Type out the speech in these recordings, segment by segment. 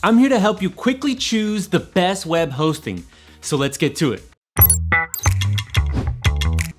I'm here to help you quickly choose the best web hosting. So let's get to it.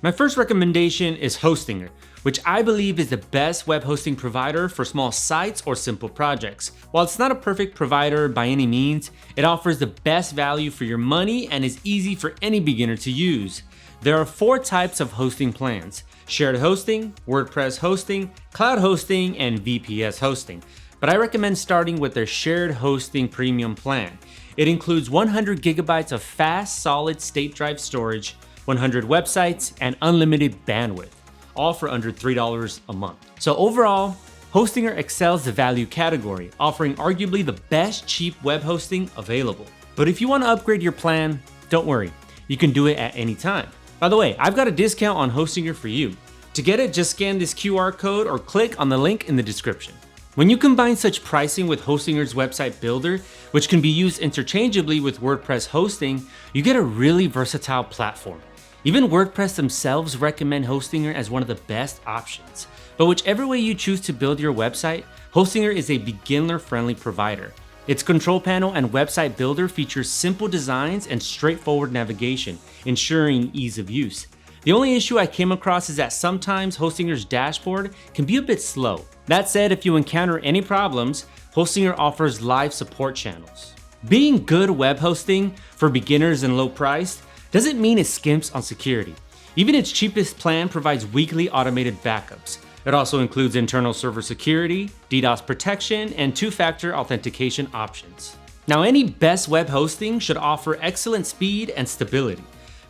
My first recommendation is Hostinger, which I believe is the best web hosting provider for small sites or simple projects. While it's not a perfect provider by any means, it offers the best value for your money and is easy for any beginner to use. There are 4 types of hosting plans: shared hosting, WordPress hosting, cloud hosting, and VPS hosting. But I recommend starting with their shared hosting premium plan. It includes 100 gigabytes of fast solid state drive storage, 100 websites, and unlimited bandwidth, all for under $3 a month. So overall, Hostinger excels the value category, offering arguably the best cheap web hosting available. But if you want to upgrade your plan, don't worry, you can do it at any time. By the way, I've got a discount on Hostinger for you. To get it, just scan this QR code or click on the link in the description. When you combine such pricing with Hostinger's website builder, which can be used interchangeably with WordPress hosting, you get a really versatile platform. Even WordPress themselves recommend Hostinger as one of the best options. But whichever way you choose to build your website, Hostinger is a beginner-friendly provider. Its control panel and website builder features simple designs and straightforward navigation, ensuring ease of use. The only issue I came across is that sometimes Hostinger's dashboard can be a bit slow. That said, if you encounter any problems, Hostinger offers live support channels. Being good web hosting for beginners and low priced doesn't mean it skimps on security. Even its cheapest plan provides weekly automated backups. It also includes internal server security, DDoS protection, and 2-factor authentication options. Now, any best web hosting should offer excellent speed and stability.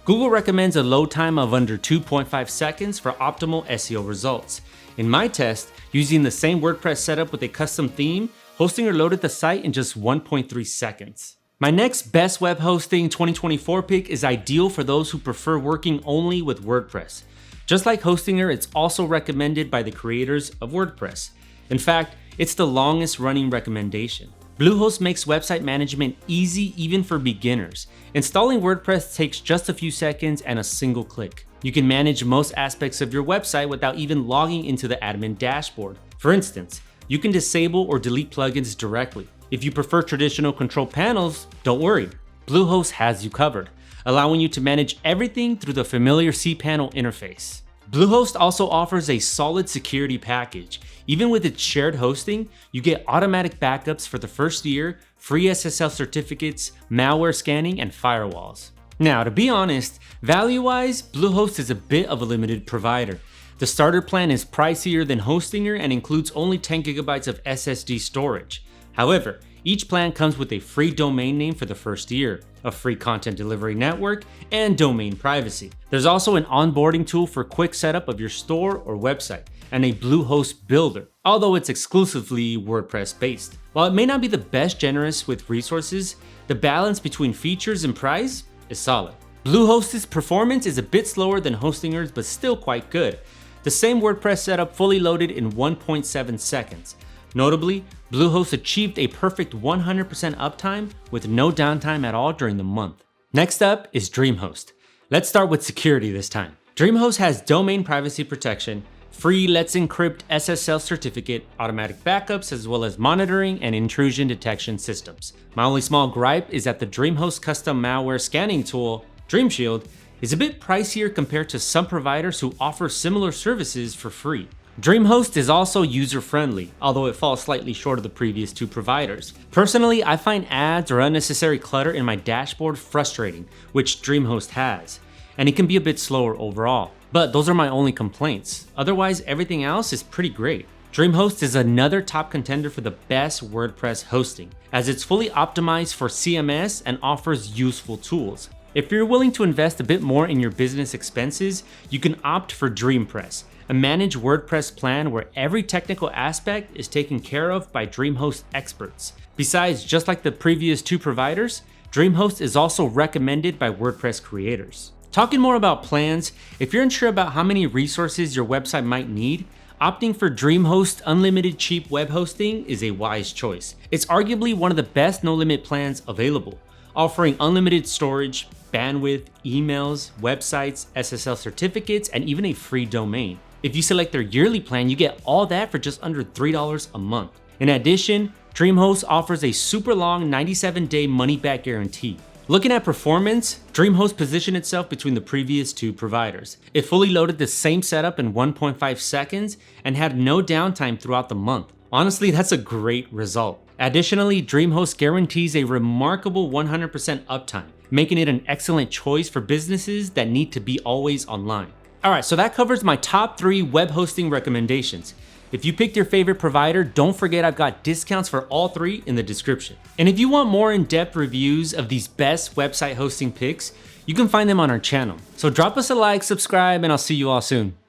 Google recommends a load time of under 2.5 seconds for optimal SEO results. In my test, using the same WordPress setup with a custom theme, Hostinger loaded the site in just 1.3 seconds. My next best web hosting 2024 pick is ideal for those who prefer working only with WordPress. Just like Hostinger, it's also recommended by the creators of WordPress. In fact, it's the longest running recommendation. Bluehost makes website management easy even for beginners. Installing WordPress takes just a few seconds and a single click. You can manage most aspects of your website without even logging into the admin dashboard. For instance, you can disable or delete plugins directly. If you prefer traditional control panels, don't worry, Bluehost has you covered, allowing you to manage everything through the familiar cPanel interface. Bluehost also offers a solid security package. Even with its shared hosting, you get automatic backups for the first year, free SSL certificates, malware scanning, and firewalls. Now, to be honest, value-wise, Bluehost is a bit of a limited provider. The starter plan is pricier than Hostinger and includes only 10 gigabytes of SSD storage. However, each plan comes with a free domain name for the first year, a free content delivery network, and domain privacy. There's also an onboarding tool for quick setup of your store or website, and a Bluehost builder, although it's exclusively WordPress based. While it may not be the best generous with resources, the balance between features and price is solid. Bluehost's performance is a bit slower than Hostinger's, but still quite good. The same WordPress setup fully loaded in 1.7 seconds. Notably, Bluehost achieved a perfect 100% uptime with no downtime at all during the month. Next up is Dreamhost. Let's start with security this time. Dreamhost has domain privacy protection, free Let's Encrypt SSL certificate, automatic backups, as well as monitoring and intrusion detection systems. My only small gripe is that the Dreamhost custom malware scanning tool, DreamShield, is a bit pricier compared to some providers who offer similar services for free. Dreamhost is also user-friendly, although it falls slightly short of the previous 2 providers. Personally, I find ads or unnecessary clutter in my dashboard frustrating, which Dreamhost has, and it can be a bit slower overall. But those are my only complaints. Otherwise, everything else is pretty great. Dreamhost is another top contender for the best WordPress hosting, as it's fully optimized for CMS and offers useful tools. If you're willing to invest a bit more in your business expenses, you can opt for DreamPress, a managed WordPress plan where every technical aspect is taken care of by Dreamhost experts. Besides, just like the previous 2 providers, Dreamhost is also recommended by WordPress creators. Talking more about plans, if you're unsure about how many resources your website might need, opting for Dreamhost unlimited cheap web hosting is a wise choice. It's arguably one of the best no-limit plans available, offering unlimited storage, bandwidth, emails, websites, SSL certificates, and even a free domain. If you select their yearly plan, you get all that for just under $3 a month. In addition, Dreamhost offers a super long 97-day money-back guarantee. Looking at performance, Dreamhost positioned itself between the previous two providers. It fully loaded the same setup in 1.5 seconds and had no downtime throughout the month. Honestly, that's a great result. Additionally, Dreamhost guarantees a remarkable 100% uptime, making it an excellent choice for businesses that need to be always online. Alright, so that covers my top 3 web hosting recommendations. If you picked your favorite provider, don't forget I've got discounts for all 3 in the description. And if you want more in-depth reviews of these best website hosting picks, you can find them on our channel. So drop us a like, subscribe, and I'll see you all soon.